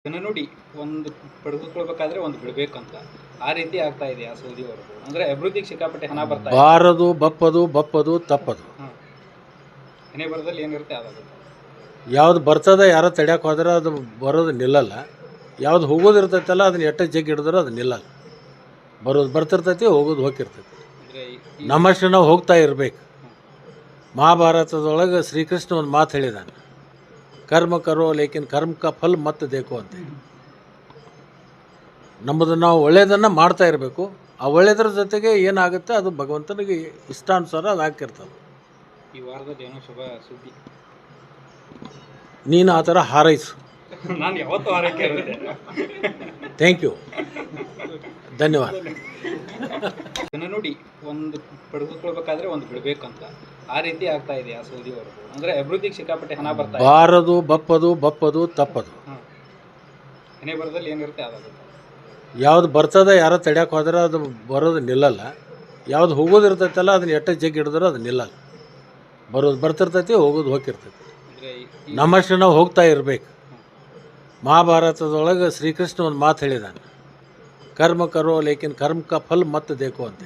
ಇದನ್ನ ನೋಡಿ, ಒಂದು ಪಡೆದುಕೊಳ್ಬೇಕಾದ್ರೆ ಒಂದು ಬಿಡಬೇಕಂತ ಆ ರೀತಿ ಆಗ್ತಾ ಇದೆ ಆ ಸೌದಿ ಅವರು. ಅಂದ್ರೆ ಅಭಿವೃದ್ಧಿಗೆ ಸಿಕ್ಕಾಪಟ್ಟೆ ಹಣ ಬರ್ತಾ ಇದೆ. ಬಾರದು ಬಪ್ಪದು ತಪ್ಪದು. ಹಣೆ ಬರದಲ್ಲಿ ಏನಿರುತ್ತೆ ಅದಾಗುತ್ತೆ. ಯಾವ್ದು ಬರ್ತದ ಯಾರೋ ತಡ್ಯಾಕೆ ಹೋದ್ರೆ ಅದು ಬರೋದು ನಿಲ್ಲಲ್ಲ. ಯಾವ್ದು ಹೋಗೋದಿರ್ತೈತಲ್ಲ ಅದನ್ನ ಎಟ್ಟ ಜಗ್ಗಿ ಹಿಡಿದ್ರೆ ಅದು ನಿಲ್ಲಲ್ಲ. ಬರೋದು ಬರ್ತಿರ್ತೈತಿ, ಹೋಗೋದು ಹೋಗಿರ್ತೈತಿ. ಅಂದ್ರೆ ನಮ್ಮಷ್ಟು ನಾವು ಹೋಗ್ತಾ ಇರಬೇಕು. ಮಹಾಭಾರತದೊಳಗೆ ಶ್ರೀಕೃಷ್ಣ ಒಂದು ಮಾತು ಹೇಳಿದಾನೆ, ಕರ್ಮ ಕರೋ ಲೇಕಿನ್ ಕರ್ಮ ಕಾ ಫಲ್ ಮತ್ತೆ ದೇಕು ಅಂತ. ನಮ್ಮದು ನಾವು ಒಳ್ಳೆಯದನ್ನು ಮಾಡ್ತಾ ಇರಬೇಕು. ಆ ಒಳ್ಳೆಯದ್ರ ಜೊತೆಗೆ ಏನಾಗುತ್ತೆ ಅದು ಭಗವಂತನಿಗೆ ಇಷ್ಟಾನುಸಾರ ಅದು ಆಗ್ತಿರ್ತದೆ. ಈ ವಾರದಲ್ಲಿ ಏನೋ ಶುಭ ಸುದ್ದಿ. ನೀನು ಆ ಥರ ಹಾರೈಸು. ನಾನು ಯಾವತ್ತೂ ಹಾರೈಕೆ ಇರುತ್ತೆ. ಥ್ಯಾಂಕ್ ಯು, ಧನ್ಯವಾದ. ಇದನ್ನ ನೋಡಿ, ಒಂದು ಪಡೆದುಕೊಳ್ಬೇಕಾದ್ರೆ ಒಂದು ಬಿಡಬೇಕಂತ ಆ ರೀತಿ ಆಗ್ತಾ ಇದೆ ಆ ಸೌದಿ ಅವರು. ಅಂದ್ರೆ ಅಭಿವೃದ್ಧಿಗೆ ಸಿಕ್ಕಾಪಟ್ಟೆ ಹಣ ಬರ್ತಾ ಇದೆ. ಬಾರದು ಬಪ್ಪದು ತಪ್ಪದು. ಹಣೆ ಬರದಲ್ಲಿ ಏನಿರುತ್ತೆ ಅದಾಗುತ್ತೆ. ಯಾವ್ದು ಬರ್ತದ ಯಾರೋ ತಡ್ಯಾಕೆ ಹೋದ್ರೆ ಅದು ಬರೋದು ನಿಲ್ಲಲ್ಲ. ಯಾವ್ದು ಹೋಗೋದಿರ್ತೈತಲ್ಲ ಅದನ್ನ ಎಟ್ಟ ಜಗ್ಗಿ ಹಿಡಿದ್ರೆ ಅದು ನಿಲ್ಲಲ್ಲ. ಬರೋದು ಬರ್ತಿರ್ತೈತಿ, ಹೋಗೋದು ಹೋಗಿರ್ತೈತಿ. ಅಂದ್ರೆ ನಮ್ಮಷ್ಟು ನಾವು ಹೋಗ್ತಾ ಇರಬೇಕು. ಮಹಾಭಾರತದೊಳಗೆ ಶ್ರೀಕೃಷ್ಣ ಒಂದು ಮಾತು ಹೇಳಿದಾನೆ, ಕರ್ಮ ಕರೋ ಲೇಕಿನ್ ಕರ್ಮ ಕಾ ಫಲ್ ಮತ್ತೆ ದೇಕು ಅಂತ.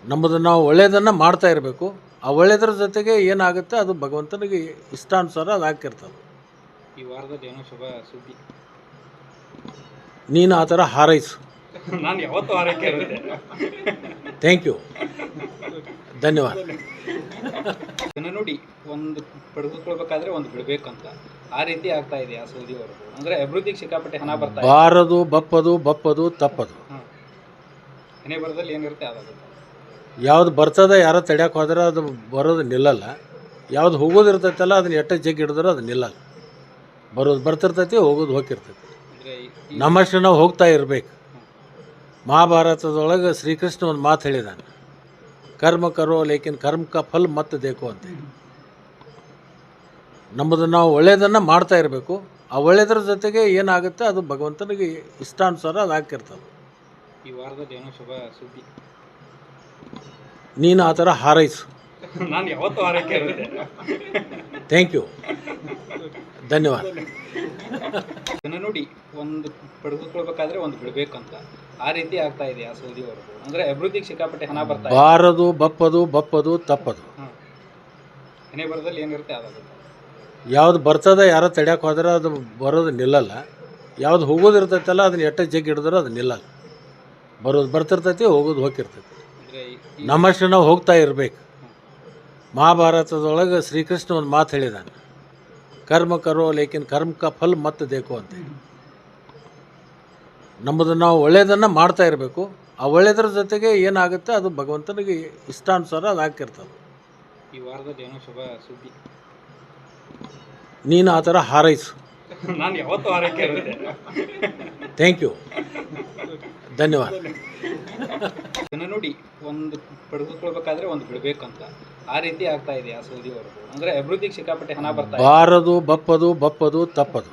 ನಮ್ಮದು ನಾವು ಒಳ್ಳೆಯದನ್ನು ಮಾಡ್ತಾ ಇರಬೇಕು. ಆ ಒಳ್ಳೆಯದ್ರ ಜೊತೆಗೆ ಏನಾಗುತ್ತೆ ಅದು ಭಗವಂತನಿಗೆ ಇಷ್ಟಾನುಸಾರ ಅದು ಆಗ್ತಿರ್ತದೆ. ಈ ವಾರದಲ್ಲಿ ಏನೋ ಶುಭ ಸುದ್ದಿ. ನೀನು ಆ ಥರ ಹಾರೈಸು. ನಾನು ಯಾವತ್ತೂ ಹಾರೈಕೆ ಇರುತ್ತೆ. ಥ್ಯಾಂಕ್ ಯು, ಧನ್ಯವಾದ. ಇದನ್ನ ನೋಡಿ, ಒಂದು ಪಡೆದುಕೊಳ್ಬೇಕಾದ್ರೆ ಒಂದು ಬಿಡಬೇಕಂತ ಆ ರೀತಿ ಆಗ್ತಾ ಇದೆ ಆ ಸೌದಿ ಅವರು. ಅಂದ್ರೆ ಅಭಿವೃದ್ಧಿಗೆ ಸಿಕ್ಕಾಪಟ್ಟೆ ಹಣ ಬರ್ತಾ ಇದೆ. ಬಾರದು ಬಪ್ಪದು ತಪ್ಪದು. ಹಣೆ ಬರದಲ್ಲಿ ಏನಿರುತ್ತೆ ಅದಾಗುತ್ತೆ. ಯಾವ್ದು ಬರ್ತದ ಯಾರೋ ತಡ್ಯಾಕೆ ಹೋದ್ರೆ ಅದು ಬರೋದು ನಿಲ್ಲಲ್ಲ. ಯಾವ್ದು ಹೋಗೋದಿರ್ತೈತಲ್ಲ ಅದನ್ನ ಎಟ್ಟ ಜಗ್ಗಿ ಹಿಡಿದ್ರೆ ಅದು ನಿಲ್ಲಲ್ಲ. ಬರೋದು ಬರ್ತಿರ್ತೈತಿ, ಹೋಗೋದು ಹೋಗಿರ್ತೈತಿ. ಅಂದ್ರೆ ನಮ್ಮಷ್ಟು ನಾವು ಹೋಗ್ತಾ ಇರಬೇಕು. ಮಹಾಭಾರತದೊಳಗೆ ಶ್ರೀಕೃಷ್ಣ ಒಂದು ಮಾತು ಹೇಳಿದಾನೆ, ಕರ್ಮ ಕರೋ ಲೇಕಿನ್ ಕರ್ಮ ಕಾ ಫಲ್ ಮತ್ತೆ ದೇಕು ಅಂತ. ನಮ್ಮದು ನಾವು ಒಳ್ಳೆಯದನ್ನು ಮಾಡ್ತಾ ಇರಬೇಕು. ಆ ಒಳ್ಳೆಯದ್ರ ಜೊತೆಗೆ ಏನಾಗುತ್ತೆ ಅದು ಭಗವಂತನಿಗೆ ಇಷ್ಟಾನುಸಾರ ಅದು ಆಗ್ತಿರ್ತದೆ. ಈ ವಾರದಲ್ಲಿ ಏನೋ ಶುಭ ಸುದ್ದಿ. ನೀನು ಆ ಥರ ಹಾರೈಸು. ನಾನು ಯಾವತ್ತೂ ಹಾರೈಕೆ ಇರುತ್ತೆ. ಥ್ಯಾಂಕ್ ಯು, ಧನ್ಯವಾದ. ಇದನ್ನ ನೋಡಿ, ಒಂದು ಪಡೆದುಕೊಳ್ಬೇಕಾದ್ರೆ ಒಂದು ಬಿಡಬೇಕಂತ ಆ ರೀತಿ ಆಗ್ತಾ ಇದೆ ಆ ಸೌದಿ ಅವರು. ಅಂದ್ರೆ ಅಭಿವೃದ್ಧಿಗೆ ಸಿಕ್ಕಾಪಟ್ಟೆ ಹಣ ಬರ್ತಾ ಇದೆ. ಬಾರದು ಬಪ್ಪದು ತಪ್ಪದು. ಹಣೆ ಬರದಲ್ಲಿ ಏನಿರುತ್ತೆ ಅದಾಗುತ್ತೆ. ಯಾವ್ದು ಬರ್ತದ ಯಾರೋ ತಡ್ಯಾಕೆ ಹೋದ್ರೆ ಅದು ಬರೋದು ನಿಲ್ಲಲ್ಲ. ಯಾವ್ದು ಹೋಗೋದಿರ್ತೈತಲ್ಲ ಅದನ್ನ ಎಟ್ಟ ಜಗ್ಗಿ ಹಿಡಿದ್ರೆ ಅದು ನಿಲ್ಲಲ್ಲ. ಬರೋದು ಬರ್ತಿರ್ತೈತಿ, ಹೋಗೋದು ಹೋಗಿರ್ತೈತಿ. ಅಂದ್ರೆ ನಮ್ಮಷ್ಟು ನಾವು ಹೋಗ್ತಾ ಇರಬೇಕು. ಮಹಾಭಾರತದೊಳಗೆ ಶ್ರೀಕೃಷ್ಣ ಒಂದು ಮಾತು ಹೇಳಿದಾನೆ, ಕರ್ಮ ಕರೋ ಲೇಕಿನ್ ಕರ್ಮ ಕಾ ಫಲ್ ಮತ್ತೆ ದೇಕು ಅಂತ. ನಮ್ಮದು ನಾವು ಒಳ್ಳೆಯದನ್ನು ಮಾಡ್ತಾ ಇರಬೇಕು. ಆ ಒಳ್ಳೆಯದ್ರ ಜೊತೆಗೆ ಏನಾಗುತ್ತೆ ಅದು ಭಗವಂತನಿಗೆ ಇಷ್ಟಾನುಸಾರ ಅದು ಆಗ್ತಿರ್ತದೆ. ಈ ವಾರದಲ್ಲಿ ಏನೋ ಶುಭ ಸುದ್ದಿ. ನೀನು ಆ ಥರ ಹಾರೈಸು. ನಾನು ಯಾವತ್ತೂ ಹಾರೈಕೆ ಇರುತ್ತೆ. ಥ್ಯಾಂಕ್ ಯು, ಧನ್ಯವಾದ. ಇದನ್ನ ನೋಡಿ, ಒಂದು ಪಡೆದುಕೊಳ್ಬೇಕಾದ್ರೆ ಒಂದು ಬಿಡಬೇಕಂತ ಆ ರೀತಿ ಆಗ್ತಾ ಇದೆ ಆ ಸೌದಿ ಅವರು. ಅಂದ್ರೆ ಅಭಿವೃದ್ಧಿಗೆ ಸಿಕ್ಕಾಪಟ್ಟೆ ಹಣ ಬರ್ತಾ ಇದೆ. ಬಾರದು ಬಪ್ಪದು ತಪ್ಪದು.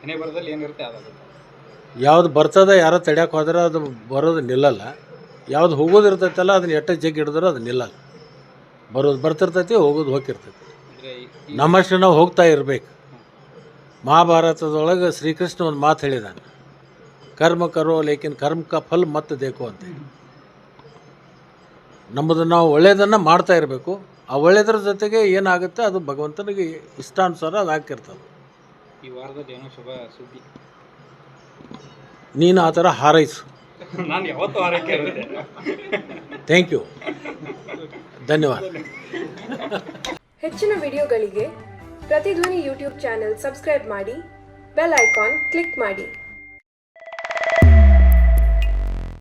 ಹಣೆ ಬರದಲ್ಲಿ ಏನಿರುತ್ತೆ ಅದಾಗುತ್ತೆ. ಯಾವ್ದು ಬರ್ತದ ಯಾರೋ ತಡ್ಯಾಕೆ ಹೋದ್ರೆ ಅದು ಬರೋದು ನಿಲ್ಲಲ್ಲ. ಯಾವ್ದು ಹೋಗೋದಿರ್ತೈತಲ್ಲ ಅದನ್ನ ಎಟ್ಟ ಜಗ್ಗಿ ಹಿಡಿದ್ರೆ ಅದು ನಿಲ್ಲಲ್ಲ. ಬರೋದು ಬರ್ತಿರ್ತೈತಿ, ಹೋಗೋದು ಹೋಗಿರ್ತೈತಿ. ಅಂದ್ರೆ ನಮ್ಮಷ್ಟು ನಾವು ಹೋಗ್ತಾ ಇರಬೇಕು. ಮಹಾಭಾರತದೊಳಗೆ ಶ್ರೀಕೃಷ್ಣ ಒಂದು ಮಾತು ಹೇಳಿದಾನೆ, ಕರ್ಮ ಕರೋ ಲೇಕಿನ್ ಕರ್ಮ ಕಾ ಫಲ್ ಮತ್ತೆ ದೇಕು ಅಂತ. ನಮ್ಮದು ನಾವು ಒಳ್ಳೆಯದನ್ನು ಮಾಡ್ತಾ ಇರಬೇಕು. ಆ ಒಳ್ಳೆಯದ್ರ ಜೊತೆಗೆ ಏನಾಗುತ್ತೆ ಅದು ಭಗವಂತನಿಗೆ ಇಷ್ಟಾನುಸಾರ ಅದು ಆಗ್ತಿರ್ತದೆ. ಈ ವಾರದಲ್ಲಿ ಏನೋ ಶುಭ ಸುದ್ದಿ. ನೀನು ಆ ಥರ ಹಾರೈಸು. ನಾನು ಯಾವತ್ತೂ ಹಾರೈಕೆ ಇರುತ್ತೆ. ಥ್ಯಾಂಕ್ ಯು, ಧನ್ಯವಾದ. ಹೆಚ್ಚಿನ ವಿಡಿಯೋಗಳಿಗೆ ಪ್ರತಿಧ್ವನಿ ಯೂಟ್ಯೂಬ್ ಚಾನೆಲ್ ಸಬ್ಸ್ಕ್ರೈಬ್ ಮಾಡಿ, ಬೆಲ್ ಐಕಾನ್ ಕ್ಲಿಕ್ ಮಾಡಿ.